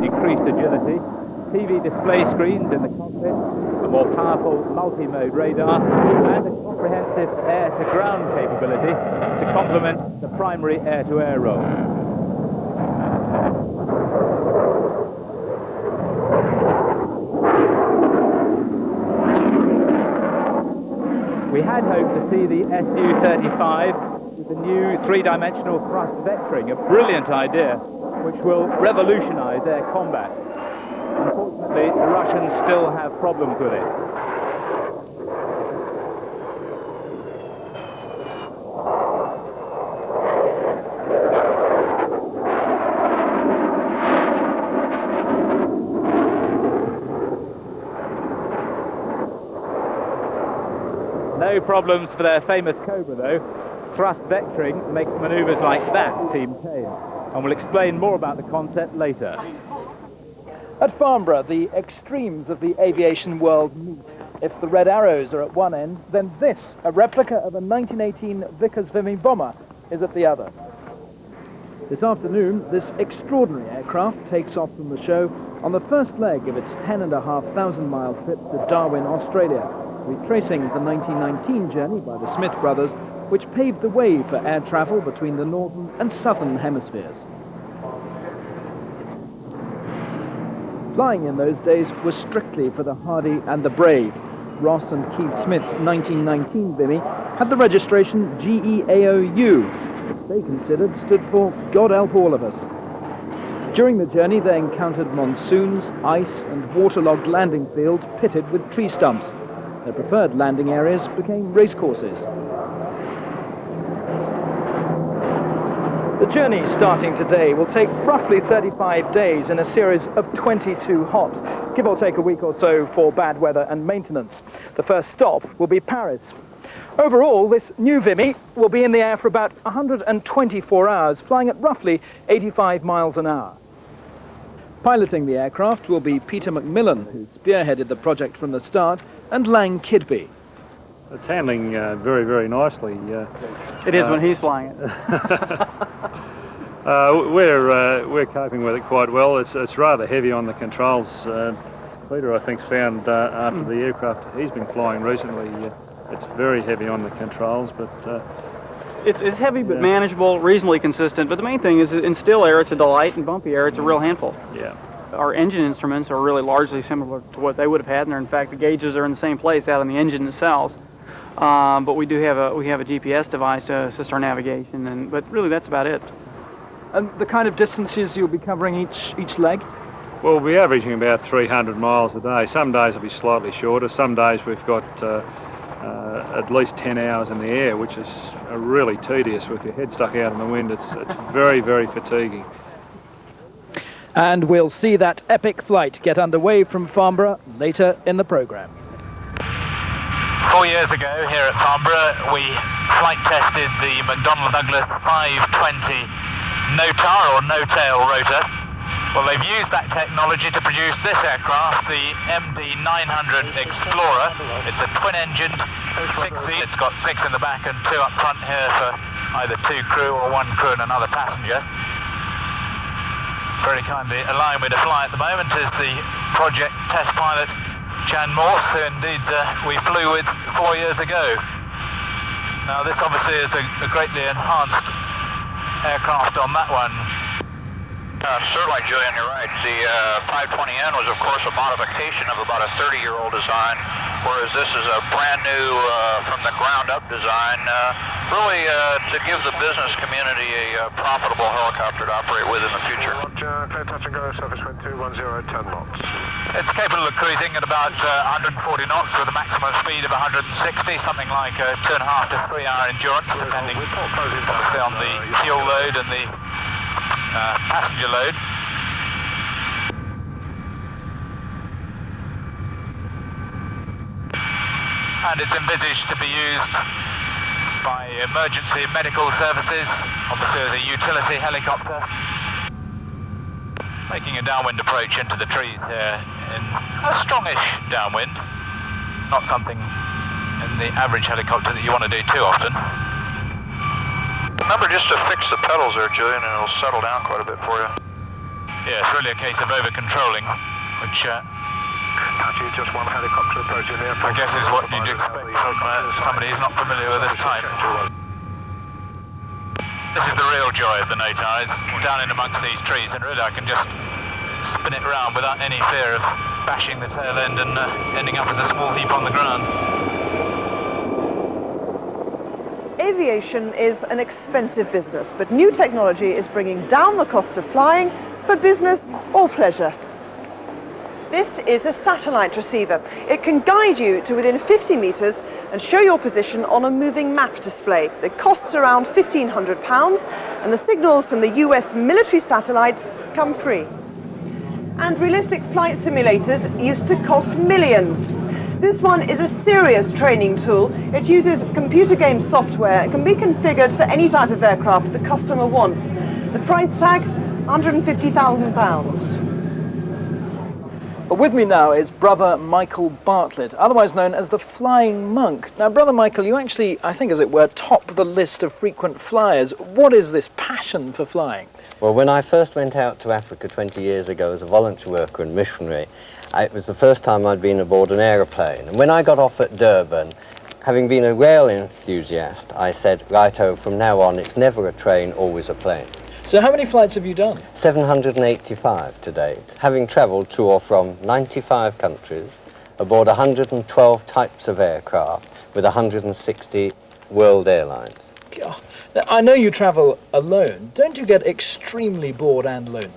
increased agility, TV display screens in the cockpit, a more powerful multi-mode radar, and a comprehensive air-to-ground capability to complement the primary air-to-air role. We had hoped to see the Su-35 with the new three-dimensional thrust vectoring, a brilliant idea which will revolutionize air combat. Unfortunately, the Russians still have problems with it. No problems for their famous Cobra, though. Thrust vectoring makes maneuvers like that seem tame, and we'll explain more about the concept later. At Farnborough, the extremes of the aviation world meet. If the Red Arrows are at one end, then this, a replica of a 1918 Vickers Vimy bomber, is at the other. This afternoon, this extraordinary aircraft takes off from the show on the first leg of its 10,500-mile trip to Darwin, Australia, retracing the 1919 journey by the Smith brothers, which paved the way for air travel between the northern and southern hemispheres. Flying in those days was strictly for the hardy and the brave. Ross and Keith Smith's 1919 Vimy had the registration GEAOU, which they considered stood for God Help All of Us. During the journey they encountered monsoons, ice and waterlogged landing fields pitted with tree stumps. Their preferred landing areas became racecourses. The journey starting today will take roughly 35 days in a series of 22 hops, give or take a week or so for bad weather and maintenance. The first stop will be Paris. Overall, this new Vimy will be in the air for about 124 hours, flying at roughly 85 miles an hour. Piloting the aircraft will be Peter Macmillan, who spearheaded the project from the start, and Lang Kidby. It's handling very, very nicely. It is when he's flying it. We're coping with it quite well. It's rather heavy on the controls. Peter, I think, found after the aircraft he's been flying recently, it's very heavy on the controls. But it's heavy but manageable, reasonably consistent. But the main thing is in still air, it's a delight. In bumpy air, it's a real handful. Yeah. Our engine instruments are really largely similar to what they would have had, and in fact the gauges are in the same place out in the engine itself. But we do have a GPS device to assist our navigation, but really that's about it. And the kind of distances you'll be covering each leg? Well, we'll be averaging about 300 miles a day. Some days will be slightly shorter. Some days we've got at least 10 hours in the air, which is really tedious with your head stuck out in the wind. It's very, very fatiguing. And we'll see that epic flight get underway from Farnborough later in the programme. 4 years ago here at Farnborough we flight tested the McDonnell Douglas 520 no-tar or no-tail rotor. Well, they've used that technology to produce this aircraft, the MD900 Explorer. It's a twin-engined 6-seat. It's got 6 in the back and 2 up front here for either 2 crew or 1 crew and another passenger. Very kindly allowing me to fly at the moment is the project test pilot Jan Morse, who indeed we flew with 4 years ago. Now this obviously is a greatly enhanced aircraft on that one. Certainly, Julian, you're right. The 520N was, of course, a modification of about a 30-year-old design, whereas this is a brand new, from the ground-up design, really to give the business community a profitable helicopter to operate with in the future. Roger, clear touch and go, surface wind 210 at 10 knots. It's capable of cruising at about 140 knots with a maximum speed of 160, something like a 2.5 to 3 hour endurance, depending obviously on the fuel load and the passenger load. And it's envisaged to be used by emergency medical services, obviously as a utility helicopter. Making a downwind approach into the trees here in a strongish downwind, not something in the average helicopter that you want to do too often. Remember just to fix the pedals there, Julian, and it'll settle down quite a bit for you. Yeah, it's really a case of over-controlling, which Just one helicopter approaching the airport. I guess is what you'd expect from somebody who's not familiar with this type. This is the real joy of the NOTAR, is down in amongst these trees, and really I can just spin it round without any fear of bashing the tail end and ending up as a small heap on the ground. Aviation is an expensive business, but new technology is bringing down the cost of flying for business or pleasure. This is a satellite receiver. It can guide you to within 50 metres and show your position on a moving map display. It costs around £1,500 and the signals from the US military satellites come free. And realistic flight simulators used to cost millions. This one is a serious training tool. It uses computer game software and can be configured for any type of aircraft the customer wants. The price tag, £150,000. But with me now is Brother Michael Bartlett, otherwise known as the Flying Monk. Now, Brother Michael, you actually, I think as it were, top the list of frequent flyers. What is this passion for flying? Well, when I first went out to Africa 20 years ago as a voluntary worker and missionary, it was the first time I'd been aboard an aeroplane. And when I got off at Durban, having been a rail enthusiast, I said, righto, from now on, it's never a train, always a plane. So how many flights have you done? 785 to date, having travelled to or from 95 countries, aboard 112 types of aircraft, with 160 world airlines. God. Now, I know you travel alone. Don't you get extremely bored and lonely?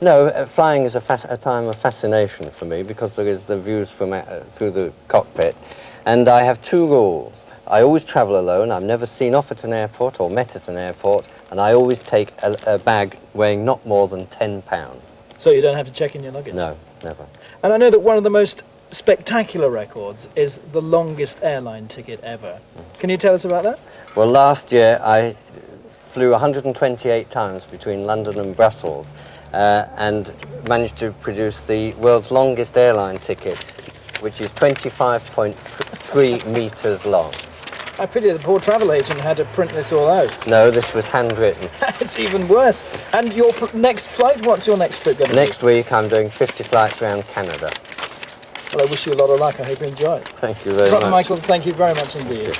No, flying is a time of fascination for me because there is the views from through the cockpit, and I have two rules. I always travel alone. I'm never seen off at an airport or met at an airport, and I always take a bag weighing not more than 10 pounds. So you don't have to check in your luggage? No, never. And I know that one of the most spectacular records is the longest airline ticket ever. Can you tell us about that? Well, last year I flew 128 times between London and Brussels and managed to produce the world's longest airline ticket, which is 25.3 metres long. I pity the poor travel agent had to print this all out. No, this was handwritten. It's even worse. And your next flight, what's your next trip going to be? Next week I'm doing 50 flights around Canada. Well, I wish you a lot of luck. I hope you enjoy it. Thank you very Brother much. Michael, thank you very much indeed.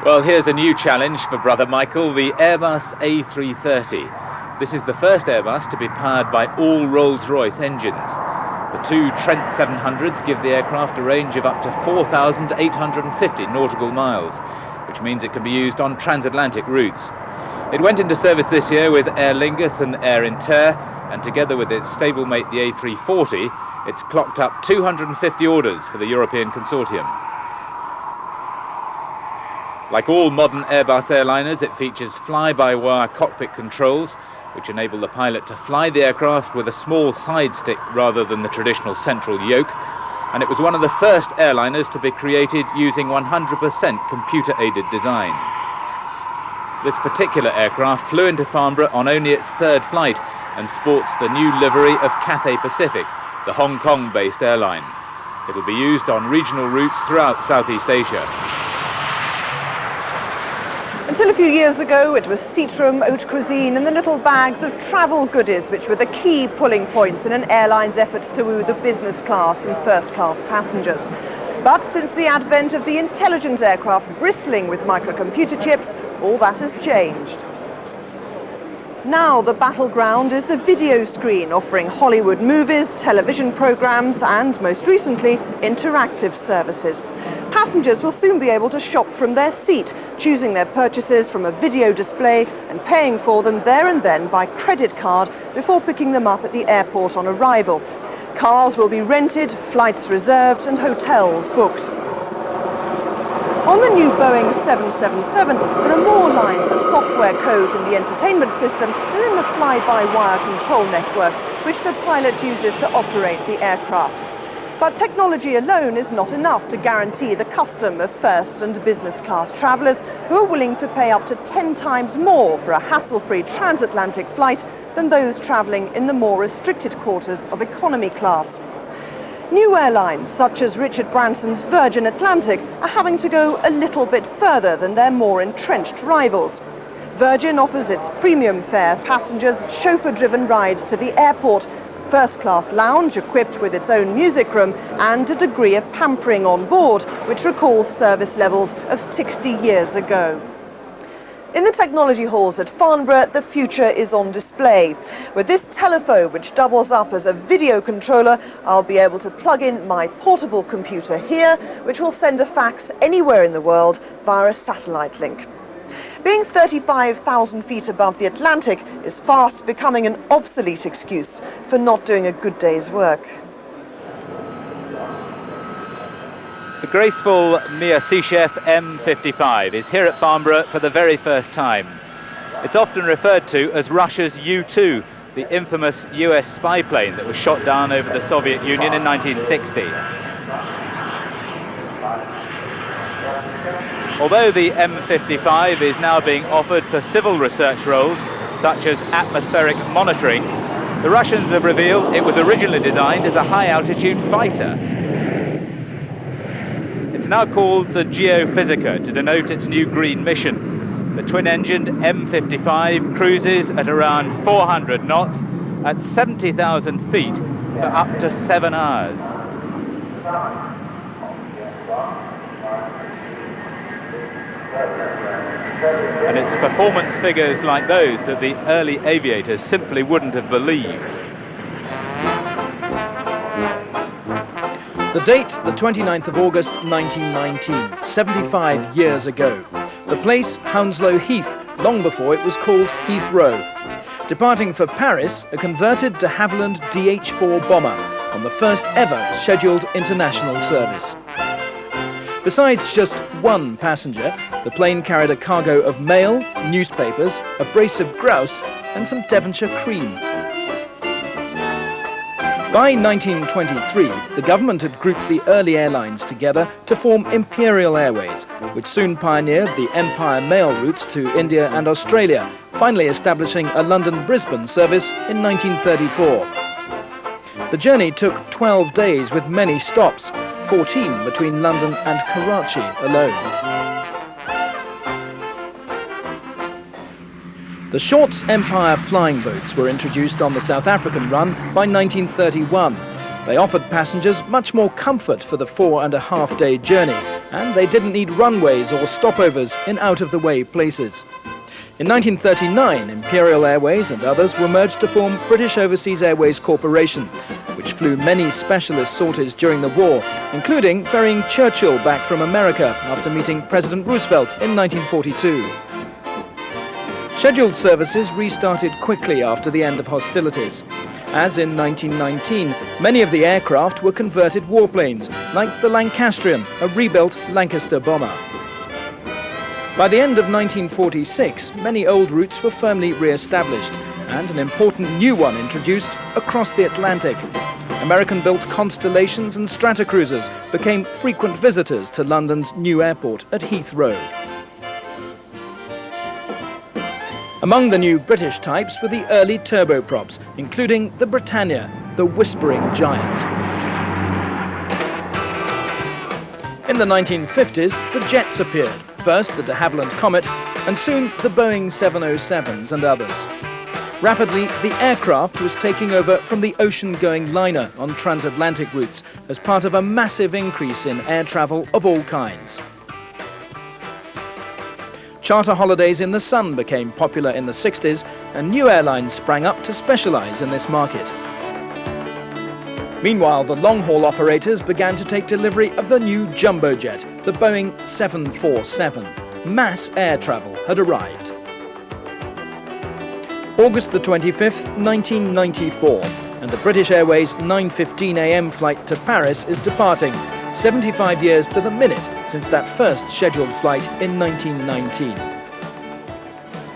Well, here's a new challenge for Brother Michael, the Airbus A330. This is the first Airbus to be powered by all Rolls-Royce engines. The two Trent 700s give the aircraft a range of up to 4,850 nautical miles, which means it can be used on transatlantic routes. It went into service this year with Aer Lingus and Air Inter, and together with its stablemate the A340, it's clocked up 250 orders for the European consortium. Like all modern Airbus airliners, it features fly-by-wire cockpit controls, which enable the pilot to fly the aircraft with a small side stick rather than the traditional central yoke, and it was one of the first airliners to be created using 100% computer-aided design. This particular aircraft flew into Farnborough on only its third flight and sports the new livery of Cathay Pacific, the Hong Kong-based airline. It will be used on regional routes throughout Southeast Asia. Until a few years ago, it was seatroom, haute cuisine and the little bags of travel goodies which were the key pulling points in an airline's efforts to woo the business class and first class passengers. But since the advent of the intelligence aircraft bristling with microcomputer chips, all that has changed. Now the battleground is the video screen, offering Hollywood movies, television programs and, most recently, interactive services. Passengers will soon be able to shop from their seat, choosing their purchases from a video display and paying for them there and then by credit card before picking them up at the airport on arrival. Cars will be rented, flights reserved and hotels booked. On the new Boeing 777, there are more lines of software code in the entertainment system than in the fly-by-wire control network, which the pilot uses to operate the aircraft. But technology alone is not enough to guarantee the custom of first and business class travellers who are willing to pay up to 10 times more for a hassle-free transatlantic flight than those travelling in the more restricted quarters of economy class. New airlines, such as Richard Branson's Virgin Atlantic, are having to go a little bit further than their more entrenched rivals. Virgin offers its premium fare passengers chauffeur-driven rides to the airport, first-class lounge equipped with its own music room, and a degree of pampering on board, which recalls service levels of 60 years ago. In the technology halls at Farnborough, the future is on display. With this telephone, which doubles up as a video controller, I'll be able to plug in my portable computer here, which will send a fax anywhere in the world via a satellite link. Being 35,000 feet above the Atlantic is fast becoming an obsolete excuse for not doing a good day's work. The graceful Mia Sechef M55 is here at Farnborough for the very first time. It's often referred to as Russia's U-2, the infamous US spy plane that was shot down over the Soviet Union in 1960. Although the M55 is now being offered for civil research roles, such as atmospheric monitoring, the Russians have revealed it was originally designed as a high-altitude fighter. It's now called the Geophysica to denote its new green mission. The twin-engined M55 cruises at around 400 knots at 70,000 feet for up to 7 hours. And it's performance figures like those that the early aviators simply wouldn't have believed. The date, the 29th of August 1919, 75 years ago. The place, Hounslow Heath, long before it was called Heathrow. Departing for Paris, a converted de Havilland DH-4 bomber on the first ever scheduled international service. Besides just one passenger, the plane carried a cargo of mail, newspapers, a brace of grouse, and some Devonshire cream. By 1923, the government had grouped the early airlines together to form Imperial Airways, which soon pioneered the Empire mail routes to India and Australia, finally establishing a London-Brisbane service in 1934. The journey took 12 days with many stops, 14 between London and Karachi alone. The Shorts Empire flying boats were introduced on the South African run by 1931. They offered passengers much more comfort for the 4.5-day journey, and they didn't need runways or stopovers in out-of-the-way places. In 1939, Imperial Airways and others were merged to form British Overseas Airways Corporation, which flew many specialist sorties during the war, including ferrying Churchill back from America after meeting President Roosevelt in 1942. Scheduled services restarted quickly after the end of hostilities. As in 1919, many of the aircraft were converted warplanes, like the Lancastrian, a rebuilt Lancaster bomber. By the end of 1946, many old routes were firmly re-established, and an important new one introduced across the Atlantic. American-built Constellations and Stratocruisers became frequent visitors to London's new airport at Heathrow. Among the new British types were the early turboprops, including the Britannia, the whispering giant. In the 1950s, the jets appeared, first the de Havilland Comet, and soon the Boeing 707s and others. Rapidly, the aircraft was taking over from the ocean-going liner on transatlantic routes as part of a massive increase in air travel of all kinds. Charter holidays in the sun became popular in the 60s, and new airlines sprang up to specialize in this market. Meanwhile, the long-haul operators began to take delivery of the new jumbo jet, the Boeing 747. Mass air travel had arrived. August the 25th, 1994, and the British Airways 9:15 a.m. flight to Paris is departing, 75 years to the minute since that first scheduled flight in 1919.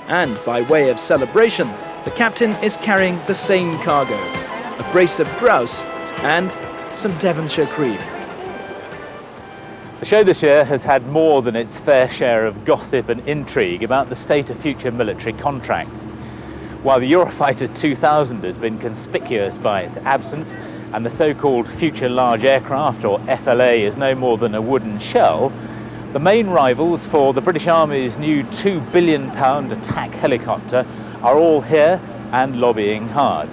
And by way of celebration, the captain is carrying the same cargo, a brace of grouse and some Devonshire cream. The show this year has had more than its fair share of gossip and intrigue about the state of future military contracts. While the Eurofighter 2000 has been conspicuous by its absence, and the so-called Future Large Aircraft, or FLA, is no more than a wooden shell, The main rivals for the British Army's new £2 billion attack helicopter are all here and lobbying hard.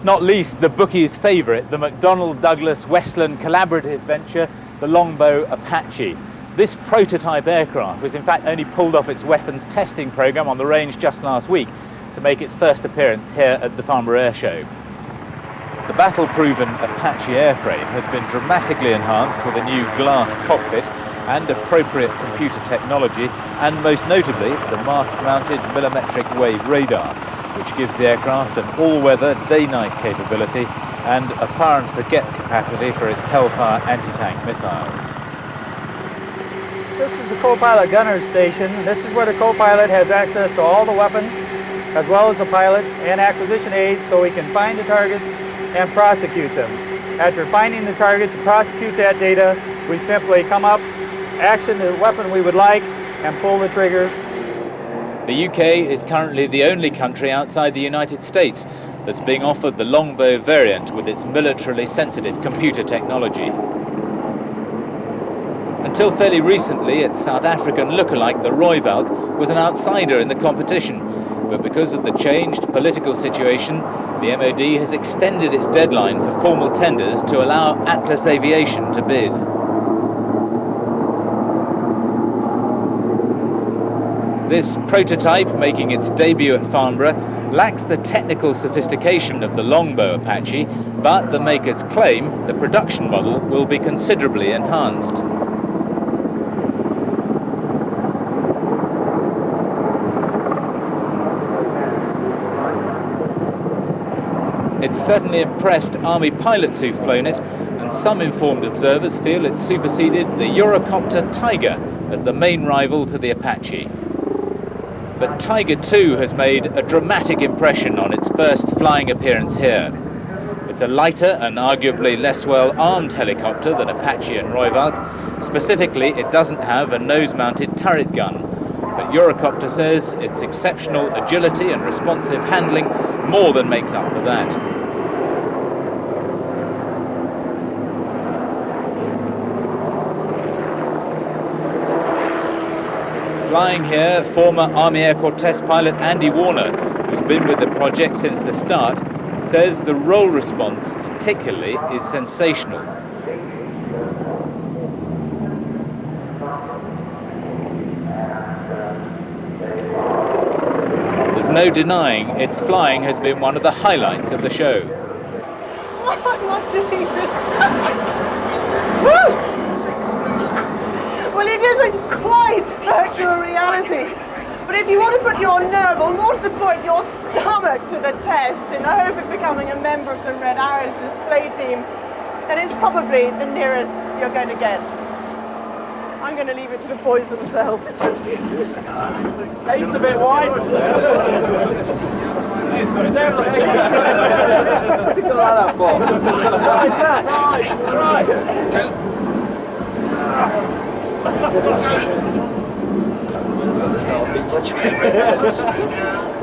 Not least the bookies' favourite, the McDonnell Douglas Westland collaborative venture, the Longbow Apache. This prototype aircraft was in fact only pulled off its weapons testing programme on the range just last week to make its first appearance here at the Farnborough Air Show. The battle-proven Apache airframe has been dramatically enhanced with a new glass cockpit and appropriate computer technology, and most notably the mast-mounted millimetric wave radar, which gives the aircraft an all-weather day-night capability and a fire-and-forget capacity for its Hellfire anti-tank missiles. This is the co-pilot gunner station. This is where the co-pilot has access to all the weapons, as well as the pilot and acquisition aids, so he can find the targets and prosecute them. After finding the target to prosecute that data, we simply come up, action the weapon we would like, and pull the trigger. The UK is currently the only country outside the United States that's being offered the Longbow variant with its militarily sensitive computer technology. Until fairly recently, its South African lookalike, the Royvalk, was an outsider in the competition, but because of the changed political situation, the MOD has extended its deadline for formal tenders to allow Atlas Aviation to bid. This prototype, making its debut at Farnborough, lacks the technical sophistication of the Longbow Apache, but the makers claim the production model will be considerably enhanced. It's certainly impressed Army pilots who've flown it, and some informed observers feel it's superseded the Eurocopter Tiger as the main rival to the Apache. But Tiger 2 has made a dramatic impression on its first flying appearance here. It's a lighter and arguably less well-armed helicopter than Apache and Royvalk. Specifically, it doesn't have a nose-mounted turret gun, but Eurocopter says its exceptional agility and responsive handling more than makes up for that. Flying here, former Army Air Corps test pilot Andy Warner, who's been with the project since the start, says the roll response particularly is sensational. There's no denying its flying has been one of the highlights of the show. I'm not doing this. Woo! Well, it isn't quite virtual reality. But if you want to put your nerve, or more to the point, your stomach to the test in the hope of becoming a member of the Red Arrows display team, then it's probably the nearest you're going to get. I'm going to leave it to the boys themselves. Eight's a bit wide.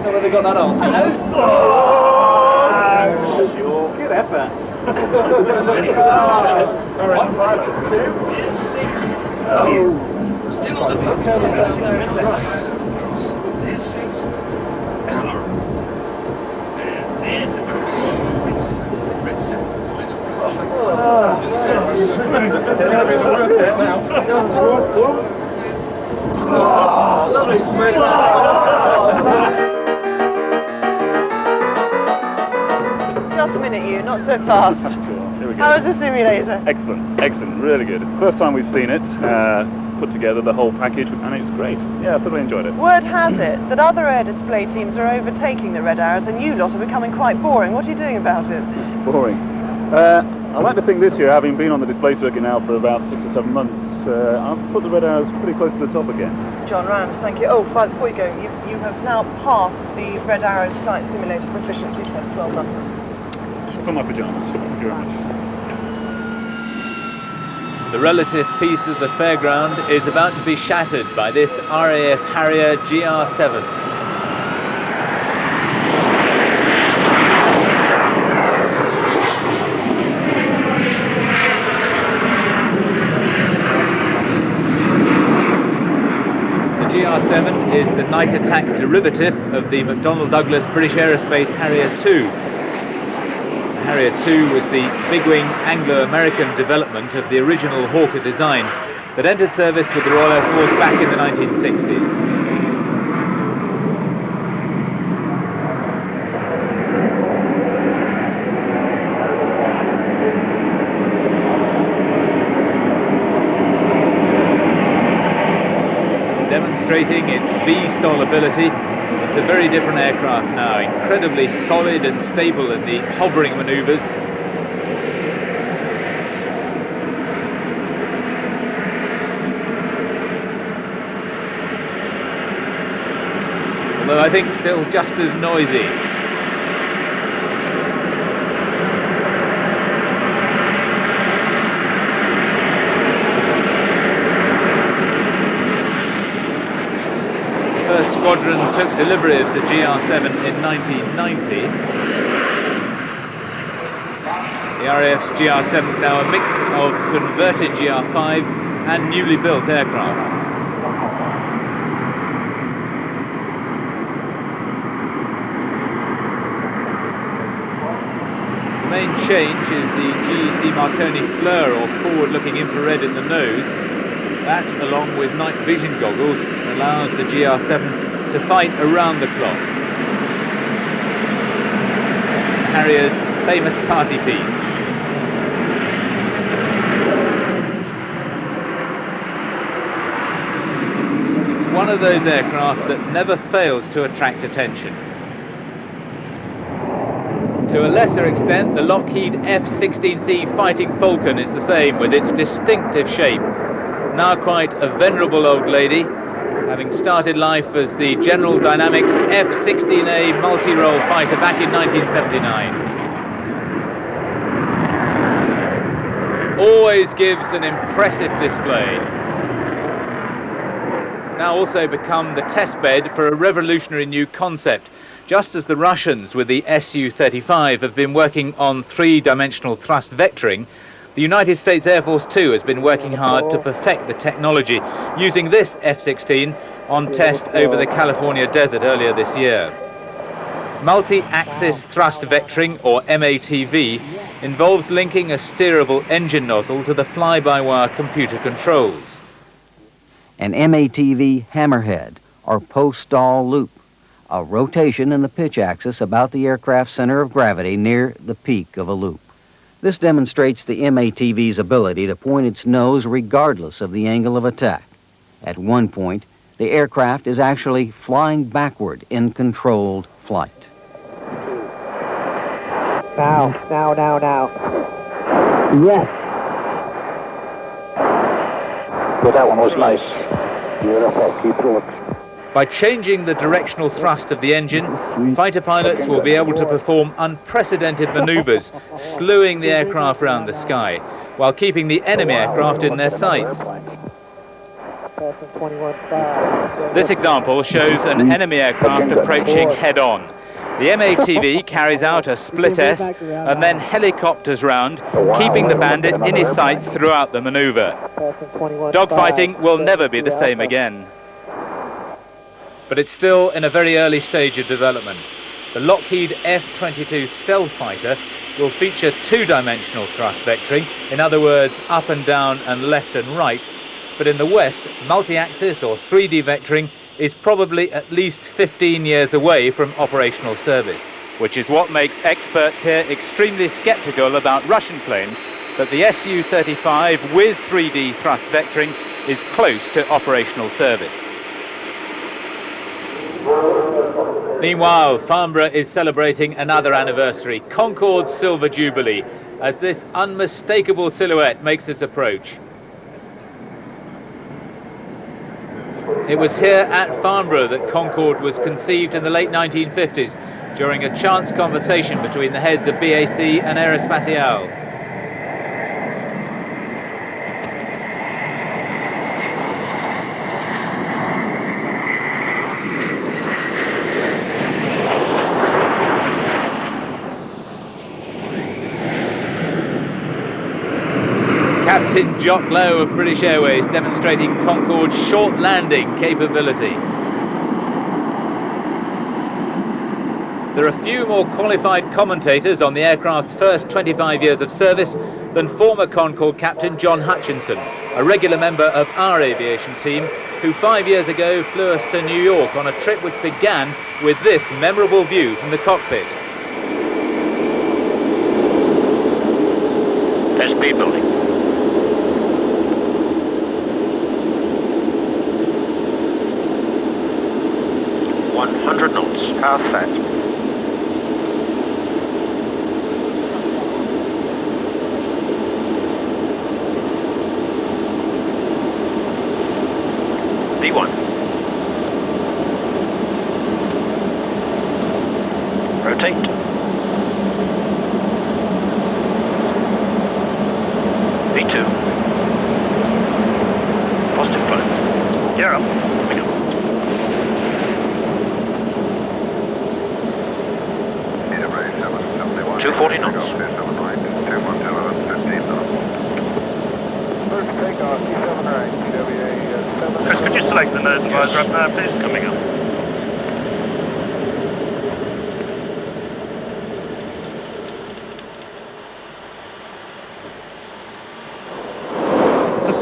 Have they got that on? Sure. Good effort. Here's 6. Still on the beat. There's 6. Colour. And there's the cross. Exit. Red 7. Final approach. 2 7. Oh, lovely swing. Just a minute, you, not so fast. Here we go. How was the simulator? Excellent, excellent, really good. It's the first time we've seen it, put together the whole package, and it's great. Yeah, I thoroughly enjoyed it. Word has it that other air display teams are overtaking the Red Arrows, and you lot are becoming quite boring. What are you doing about it? Boring. I like to think this year, having been on the display circuit now for about 6 or 7 months, I've put the Red Arrows pretty close to the top again. John Rams, thank you. Oh, before you go, you have now passed the Red Arrows flight simulator proficiency test. Well done. For my pyjamas. Thank you very much. The relative peace of the fairground is about to be shattered by this RAF Harrier GR7. GR7 is the night attack derivative of the McDonnell Douglas British Aerospace Harrier II. The Harrier II was the big-wing Anglo-American development of the original Hawker design that entered service with the Royal Air Force back in the 1960s. Demonstrating its V-stall ability, it's a very different aircraft now, incredibly solid and stable in the hovering manoeuvres. Although I think still just as noisy. The first squadron took delivery of the GR7 in 1990. The RAF's GR7 is now a mix of converted GR5s and newly built aircraft. The main change is the GEC Marconi Fleur, or forward-looking infrared in the nose. That, along with night vision goggles, allows the GR7 to fight around the clock. Harrier's famous party piece. It's one of those aircraft that never fails to attract attention. To a lesser extent, the Lockheed F-16C Fighting Falcon is the same, with its distinctive shape. Now quite a venerable old lady, having started life as the General Dynamics F-16A multi-role fighter back in 1979. Always gives an impressive display. Now also become the test bed for a revolutionary new concept, just as the Russians with the Su-35 have been working on three-dimensional thrust vectoring. The United States Air Force too has been working hard to perfect the technology, using this F-16 on test over the California desert earlier this year. Multi-axis thrust vectoring, or MATV, involves linking a steerable engine nozzle to the fly-by-wire computer controls. An MATV hammerhead, or post-stall loop, a rotation in the pitch axis about the aircraft's center of gravity near the peak of a loop. This demonstrates the MATV's ability to point its nose regardless of the angle of attack. At one point, the aircraft is actually flying backward in controlled flight. Now. Yes. But that one was nice. Beautiful. Keep it up. By changing the directional thrust of the engine, fighter pilots will be able to perform unprecedented maneuvers, slewing the aircraft around the sky, while keeping the enemy aircraft in their sights. This example shows an enemy aircraft approaching head-on. The MATV carries out a split S and then helicopters round, keeping the bandit in his sights throughout the maneuver. Dogfighting will never be the same again. But it's still in a very early stage of development. The Lockheed F-22 stealth fighter will feature two-dimensional thrust vectoring, in other words, up and down and left and right, but in the West, multi-axis or 3D vectoring is probably at least 15 years away from operational service, which is what makes experts here extremely skeptical about Russian claims that the Su-35 with 3D thrust vectoring is close to operational service. Meanwhile, Farnborough is celebrating another anniversary, Concorde's Silver Jubilee, as this unmistakable silhouette makes its approach. It was here at Farnborough that Concorde was conceived in the late 1950s, during a chance conversation between the heads of BAC and Aerospatiale. Captain Jock Lowe of British Airways demonstrating Concorde's short landing capability. There are few more qualified commentators on the aircraft's first 25 years of service than former Concorde captain John Hutchinson, a regular member of our aviation team, who 5 years ago flew us to New York on a trip which began with this memorable view from the cockpit. Speed building. .100 knots. Power set. B1. Rotate. B2. Positive flow. Gear up. We go. Need a range 771. 240 knots. 212, 15 knots. First takeoff, T7 right, TWA 7. Chris, could you select the nose and visor up now, please? Coming up.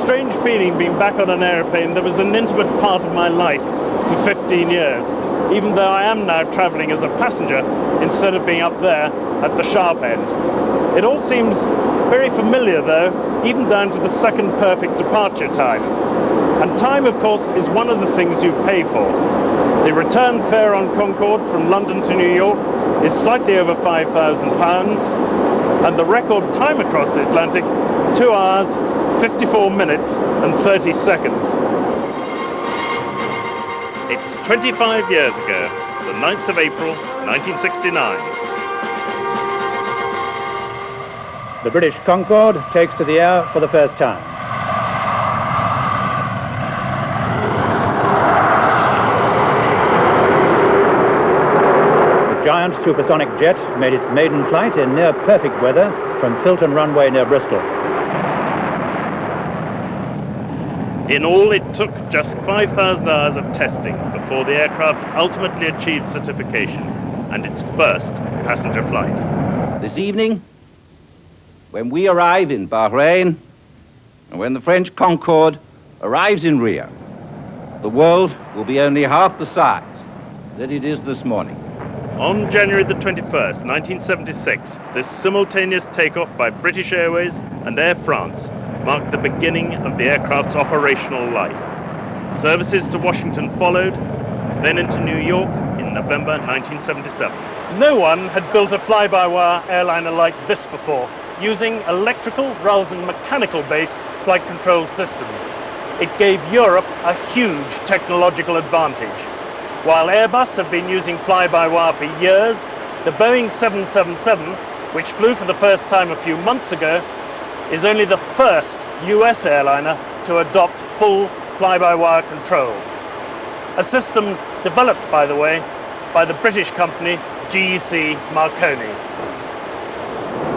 Strange feeling being back on an aeroplane that was an intimate part of my life for 15 years, even though I am now travelling as a passenger instead of being up there at the sharp end. It all seems very familiar though, even down to the second perfect departure time. And time, of course, is one of the things you pay for. The return fare on Concorde from London to New York is slightly over £5,000, and the record time across the Atlantic, 2 hours, 54 minutes and 30 seconds. It's 25 years ago, the 9th of April, 1969. The British Concorde takes to the air for the first time. The giant supersonic jet made its maiden flight in near perfect weather from Filton Runway near Bristol. In all, it took just 5,000 hours of testing before the aircraft ultimately achieved certification and its first passenger flight. This evening, when we arrive in Bahrain, and when the French Concorde arrives in Rio, the world will be only half the size that it is this morning. On January the 21st, 1976, this simultaneous takeoff by British Airways and Air France marked the beginning of the aircraft's operational life. Services to Washington followed, then into New York in November 1977. No one had built a fly-by-wire airliner like this before, using electrical rather than mechanical-based flight control systems. It gave Europe a huge technological advantage. While Airbus have been using fly-by-wire for years, the Boeing 777, which flew for the first time a few months ago, is only the first US airliner to adopt full fly-by-wire control. A system developed, by the way, by the British company GEC Marconi.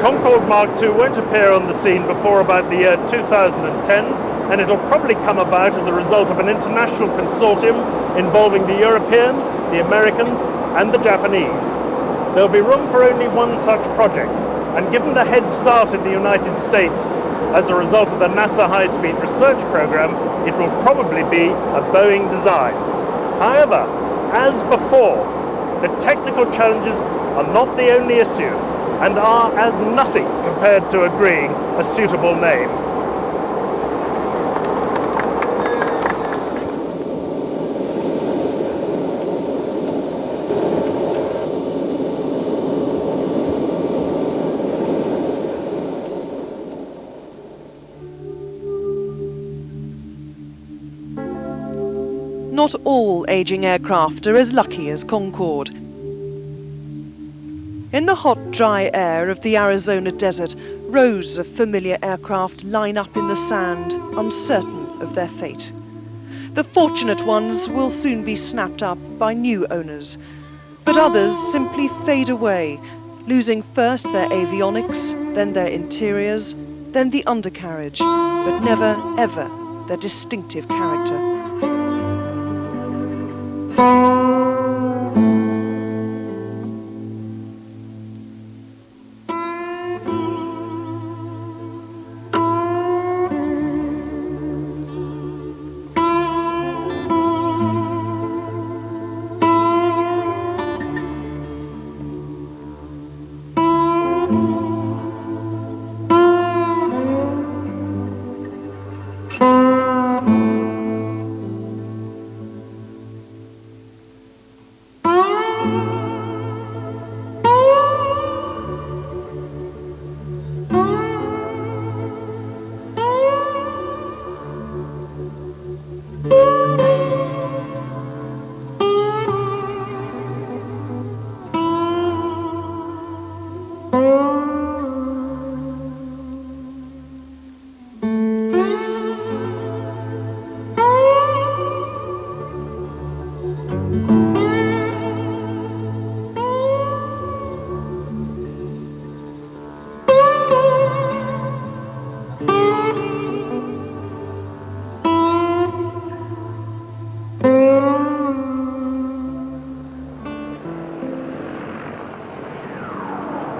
Concorde Mark II won't appear on the scene before about the year 2010, and it'll probably come about as a result of an international consortium involving the Europeans, the Americans, and the Japanese. There'll be room for only one such project, and given the head start in the United States as a result of the NASA high-speed research program, it will probably be a Boeing design. However, as before, the technical challenges are not the only issue and are as nothing compared to agreeing a suitable name. Not all ageing aircraft are as lucky as Concorde. In the hot, dry air of the Arizona desert, rows of familiar aircraft line up in the sand, uncertain of their fate. The fortunate ones will soon be snapped up by new owners, but others simply fade away, losing first their avionics, then their interiors, then the undercarriage, but never, ever their distinctive character.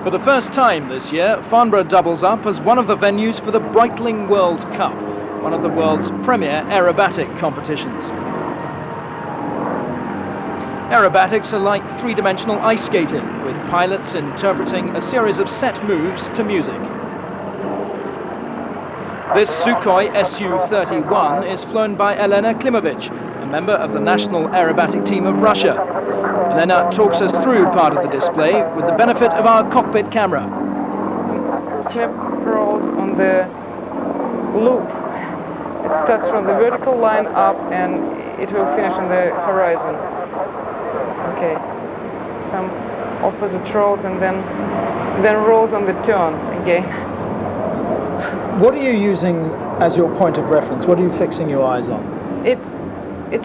For the first time this year, Farnborough doubles up as one of the venues for the Breitling World Cup, one of the world's premier aerobatic competitions. Aerobatics are like three-dimensional ice skating, with pilots interpreting a series of set moves to music. This Sukhoi Su-31 is flown by Elena Klimovich, a member of the national aerobatic team of Russia. Elena talks us through part of the display with the benefit of our cockpit camera. Snap rolls on the loop. It starts from the vertical line up and it will finish on the horizon. Okay, some opposite rolls and then rolls on the turn again. What are you using as your point of reference? What are you fixing your eyes on? It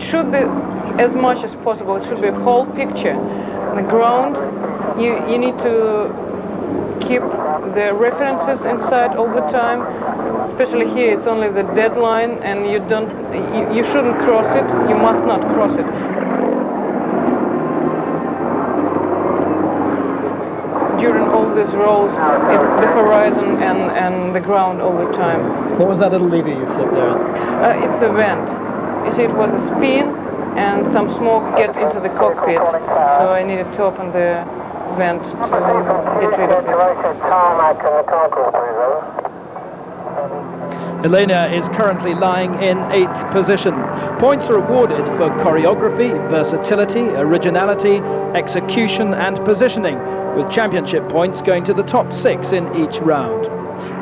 should be, as much as possible, it should be a whole picture. On the ground, you need to keep the references inside all the time. Especially here, it's only the dead line, and you shouldn't cross it. You must not cross it. During all these rolls, it's the horizon and the ground all the time. What was that little lever you flipped there? It's a vent. You see, it was a spin, and some smoke get into the cockpit, so I needed to open the vent to get rid of it. Elena is currently lying in 8th position. Points are awarded for choreography, versatility, originality, execution and positioning, with championship points going to the top 6 in each round.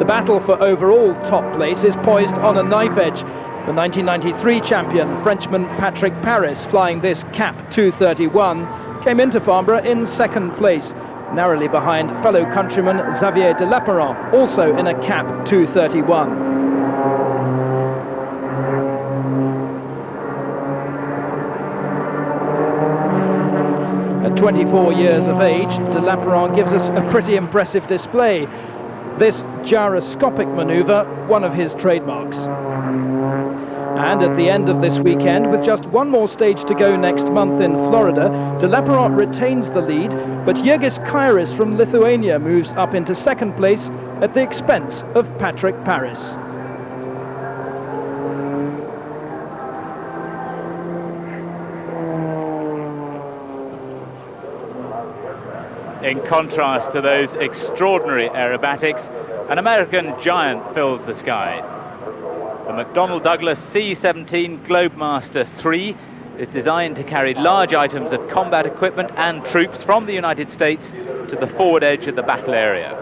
The battle for overall top place is poised on a knife edge. The 1993 champion, Frenchman Patrick Paris, flying this Cap 231, came into Farnborough in 2nd place, narrowly behind fellow countryman Xavier de Lapparent, also in a Cap 231. At 24 years of age, de Lapparent gives us a pretty impressive display. This gyroscopic manoeuvre, one of his trademarks. And at the end of this weekend, with just one more stage to go next month in Florida, de Lapparent retains the lead, but Jurgis Kairis from Lithuania moves up into 2nd place at the expense of Patrick Paris. In contrast to those extraordinary aerobatics, an American giant fills the sky. The McDonnell Douglas C-17 Globemaster III is designed to carry large items of combat equipment and troops from the United States to the forward edge of the battle area.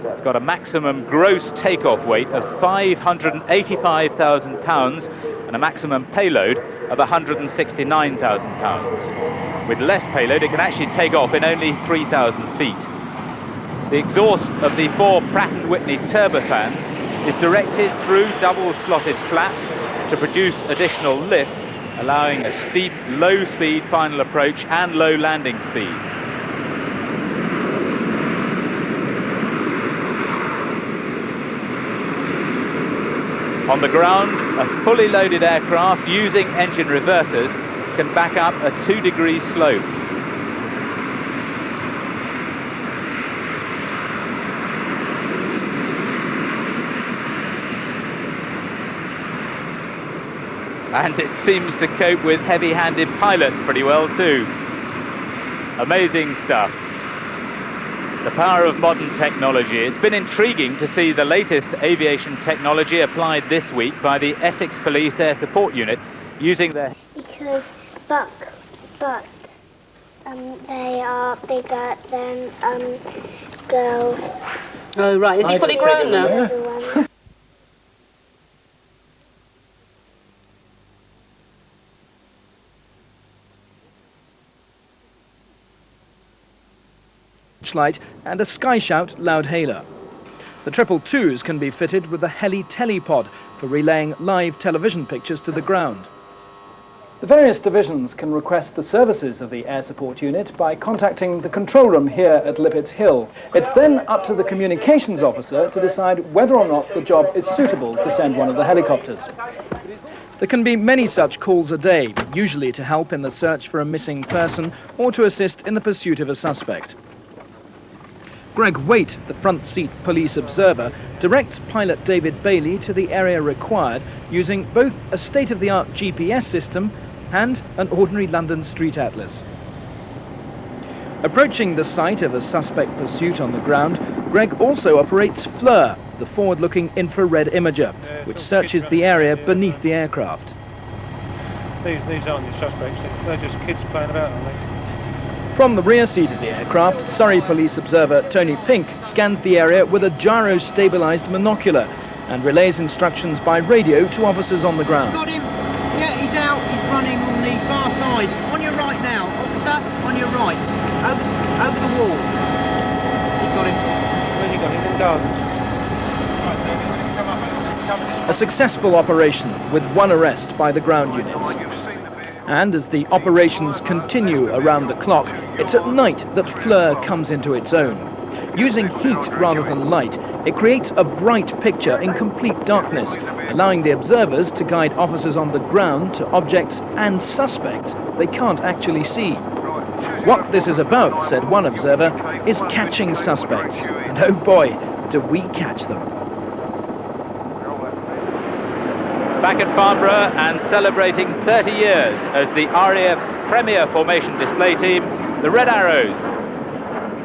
It's got a maximum gross takeoff weight of 585,000 pounds and a maximum payload of 169,000 pounds. With less payload, it can actually take off in only 3,000 feet. The exhaust of the 4 Pratt & Whitney turbofans is directed through double-slotted flaps to produce additional lift, allowing a steep, low-speed final approach and low landing speeds. On the ground, a fully loaded aircraft using engine reversers can back up a 2-degree slope. And it seems to cope with heavy-handed pilots pretty well too. Amazing stuff. The power of modern technology. It's been intriguing to see the latest aviation technology applied this week by the Essex Police Air Support Unit using their... Because bucks, they are bigger than girls. Oh, right. Is he fully grown now? Light and a Sky Shout loudhailer. The 222s can be fitted with a heli telepod for relaying live television pictures to the ground. The various divisions can request the services of the Air Support Unit by contacting the control room here at Lippets Hill. It's then up to the communications officer to decide whether or not the job is suitable to send one of the helicopters. There can be many such calls a day, usually to help in the search for a missing person or to assist in the pursuit of a suspect. Greg Waite, the front seat police observer, directs pilot David Bailey to the area required using both a state-of-the-art GPS system and an ordinary London street atlas. Approaching the site of a suspect pursuit on the ground, Greg also operates FLIR, the forward-looking infrared imager, which searches the area beneath the aircraft. These aren't your suspects, they're just kids playing about, aren't they? From the rear seat of the aircraft, Surrey police observer Tony Pink scans the area with a gyro-stabilised monocular and relays instructions by radio to officers on the ground. Got him. Yeah, he's out. He's running on the far side. On your right now, officer. On your right. Over the wall. You got him. Where's he got him? In the garden. A successful operation with one arrest by the ground units. And as the operations continue around the clock, it's at night that FLIR comes into its own. Using heat rather than light, it creates a bright picture in complete darkness, allowing the observers to guide officers on the ground to objects and suspects they can't actually see. What this is about, said one observer, is catching suspects. And oh boy, do we catch them. Back at Farnborough and celebrating 30 years as the RAF's premier formation display team, the Red Arrows.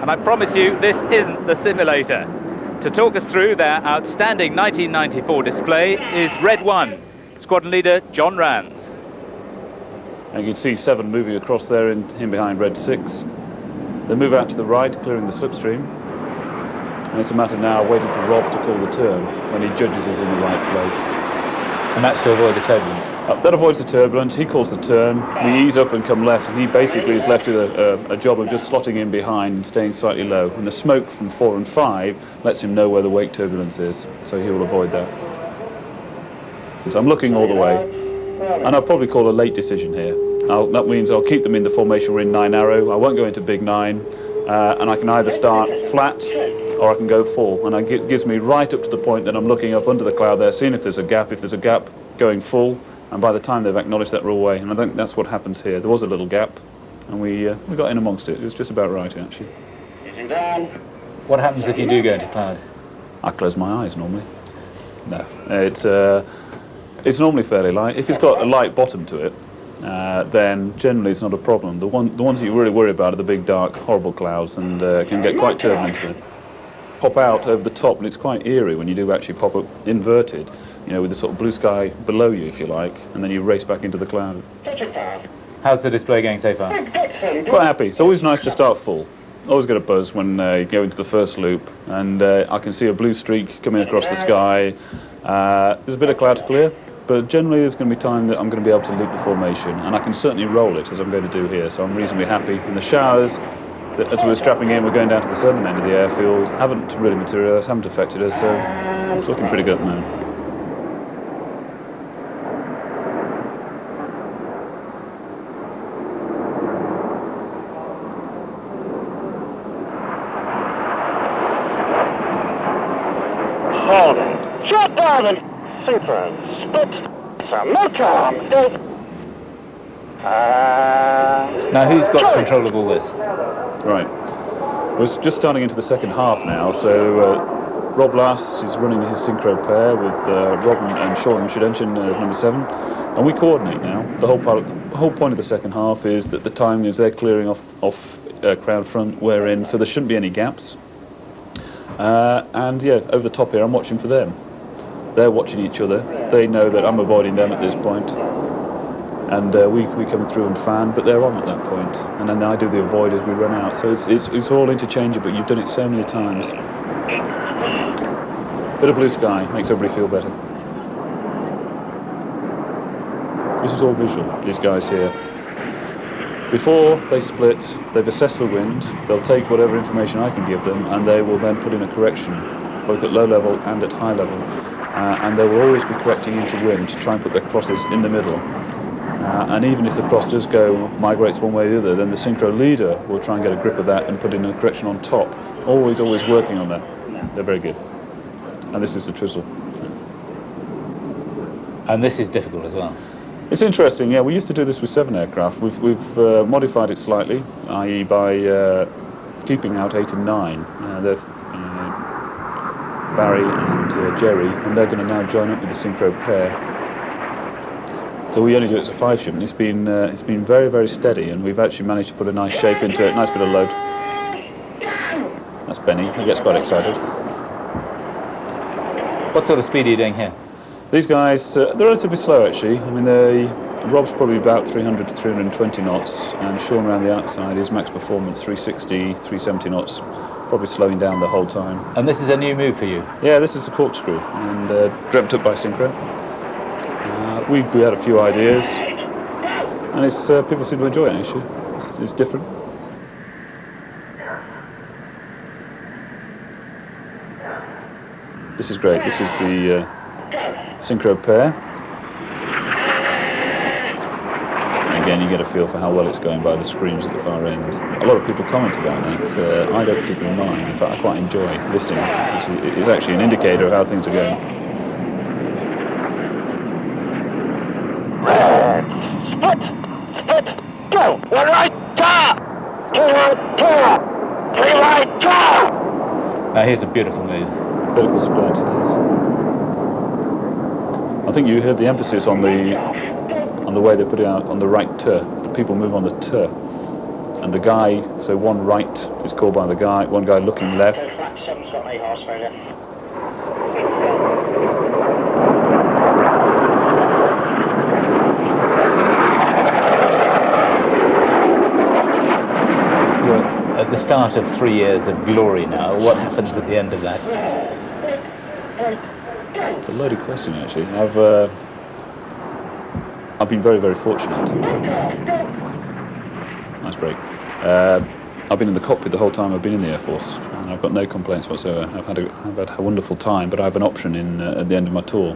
And I promise you, this isn't the simulator. To talk us through their outstanding 1994 display is Red 1, squadron leader John Rands. And you can see 7 moving across there in behind Red 6. They move out to the right, clearing the slipstream. And it's a matter now of waiting for Rob to call the turn when he judges us in the right place. And that's to avoid the turbulence? That avoids the turbulence. He calls the turn. We ease up and come left, and he basically is left with a job of just slotting in behind and staying slightly low. And the smoke from 4 and 5 lets him know where the wake turbulence is, so he will avoid that. So I'm looking all the way, and I'll probably call a late decision here. That means I'll keep them in the formation we're in 9 arrow. I won't go into big 9, and I can either start flat or I can go full, and it gives me right up to the point that I'm looking up under the cloud there, seeing if there's a gap. If there's a gap, going full, and by the time they've acknowledged that, we're away. And I think that's what happens here. There was a little gap, and we got in amongst it. It was just about right, actually. What happens if you do go into cloud? I close my eyes normally. No, it's normally fairly light. If it's got a light bottom to it, then generally it's not a problem. The ones that you really worry about are the big, dark, horrible clouds, and can get quite turbulent. Pop out over the top, and it's quite eerie when you do actually pop up inverted, you know, with the sort of blue sky below you, if you like, and then you race back into the cloud. How's the display going so far? Quite happy. It's always nice to start full. Always get a buzz when you go into the first loop, and I can see a blue streak coming across the sky. There's a bit of cloud to clear, but generally there's going to be time that I'm going to be able to loop the formation, and I can certainly roll it, as I'm going to do here, so I'm reasonably happy. In the showers, as we were strapping in, we're going down to the southern end of the airfield, haven't really materialised, haven't affected us, so it's looking pretty good at the moment. Holding. Shut down and super. Split. Some motor. Now, who's got control of all this? Right. We're just starting into the second half now, so Rob Last is running his synchro pair with Rob and Sean Shidenchen as number 7, and we coordinate now. The whole point of the second half is that the time is they're clearing off crowd front, we're in, so there shouldn't be any gaps. And yeah, over the top here, I'm watching for them. They're watching each other. They know that I'm avoiding them at this point. And we come through and fan, but they're on at that point. And then I do the avoid as we run out. So it's all interchangeable. You've done it so many times. Bit of blue sky makes everybody feel better. This is all visual, these guys here. Before they split, they've assessed the wind, they'll take whatever information I can give them, and they will then put in a correction, both at low level and at high level. And they will always be correcting into wind to try and put their crosses in the middle. And even if the cross does migrates one way or the other, then the synchro leader will try and get a grip of that and put in a correction on top. Always working on that. They're very good. And this is the twizzle. And this is difficult as well. It's interesting, yeah. We used to do this with 7 aircraft. We've modified it slightly, i.e. by keeping out 8 and 9. They're Barry and Jerry, and they're going to now join up with the synchro pair. So we only do it as a 5 ship, and it's been very, very steady, and we've actually managed to put a nice shape into it, nice bit of load. That's Benny. He gets quite excited. What sort of speed are you doing here? These guys, they're relatively slow actually. I mean, Rob's probably about 300 to 320 knots, and Sean around the outside is max performance 360, 370 knots, probably slowing down the whole time. And this is a new move for you? Yeah, this is a corkscrew, and dreamt up by Synchro. We had a few ideas, and people seem to enjoy it actually. It's different. This is great. This is the synchro pair. Again, you get a feel for how well it's going by the screens at the far end. A lot of people comment about that. I don't particularly mind. In fact, I quite enjoy listening. It's actually an indicator of how things are going. Split, go, 1 right, car, 2 right, 3 right, car. Now here's a beautiful move. Vertical split, yes. I think you heard the emphasis on the way they put it out on the right tur. The people move on the tur. And the guy, so one right is called by the guy, one guy looking left. You're at the start of 3 years of glory now. What happens at the end of that? It's a loaded question, actually. I've been very, very fortunate. Nice break. I've been in the cockpit the whole time I've been in the Air Force, and I've got no complaints whatsoever. I've had a wonderful time, but I have an option at the end of my tour,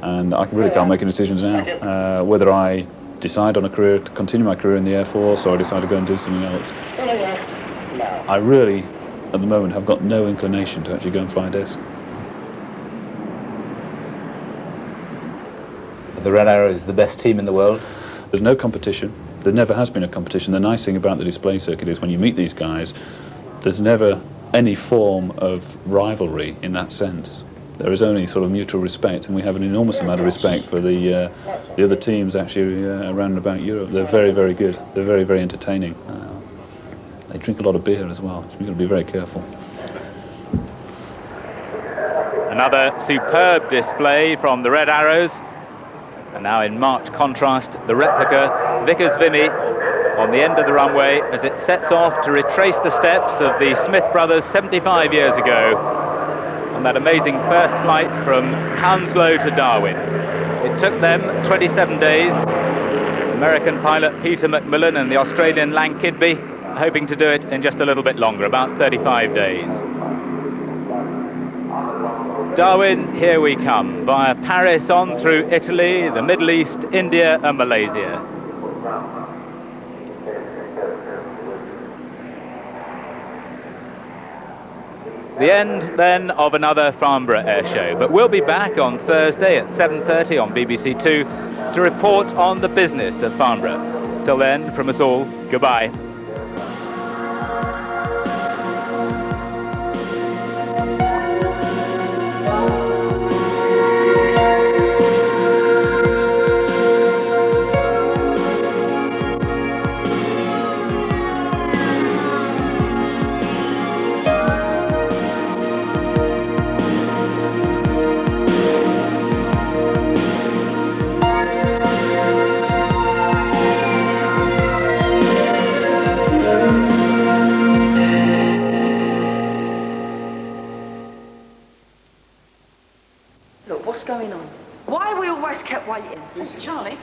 and I really can't make any decisions now. Whether I decide on a career to continue my career in the Air Force, or I decide to go and do something else. I really, at the moment, have got no inclination to actually go and fly a desk. The Red Arrow is the best team in the world? There's no competition. There never has been a competition. The nice thing about the display circuit is when you meet these guys, there's never any form of rivalry in that sense. There is only sort of mutual respect, and we have an enormous amount of respect for the other teams actually around and about Europe. They're very, very good. They're very, very entertaining. They drink a lot of beer as well. So you've got to be very careful. Another superb display from the Red Arrows. And now in marked contrast, the replica Vickers Vimy on the end of the runway as it sets off to retrace the steps of the Smith brothers 75 years ago on that amazing first flight from Hounslow to Darwin. It took them 27 days. American pilot Peter McMillan and the Australian Lang Kidby hoping to do it in just a little bit longer, about 35 days. Darwin, here we come, via Paris on through Italy, the Middle East, India and Malaysia. The end, then, of another Farnborough Air Show, but we'll be back on Thursday at 7:30 on BBC2 to report on the business of Farnborough. Till then, from us all, goodbye. What's going on? Why have we always kept waiting? Charlie?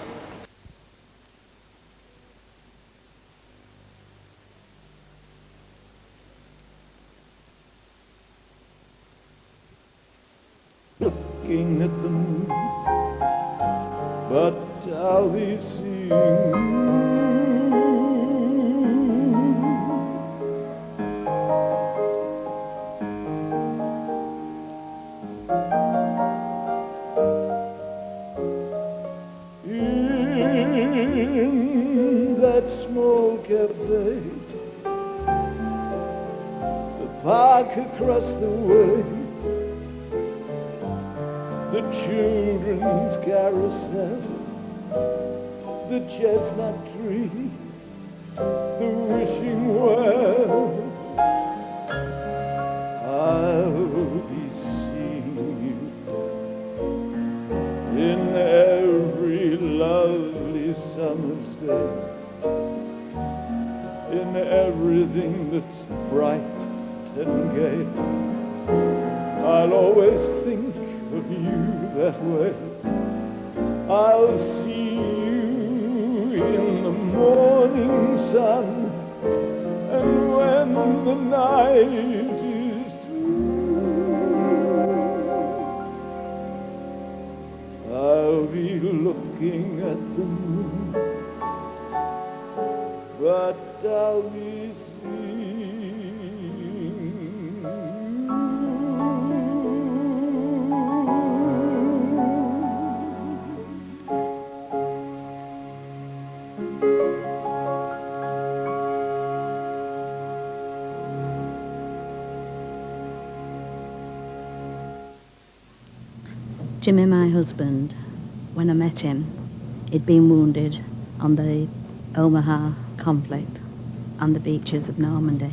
Looking at the moon, but I'll be seeing in that small cafe, the park across the way, the children's carousel, the chestnut tree, the wishing well. I'll be seeing you in every lovely summer's day, in everything that's bright and gay. I'll always think of you that way. I'll see you in the morning sun, and when the night is through, I'll be looking at the moon, but I'll be Jimmy, my husband, when I met him, he'd been wounded on the Omaha conflict on the beaches of Normandy.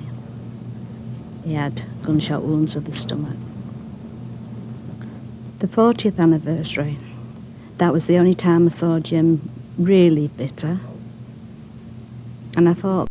He had gunshot wounds of the stomach. The 40th anniversary, that was the only time I saw Jim really bitter. And I thought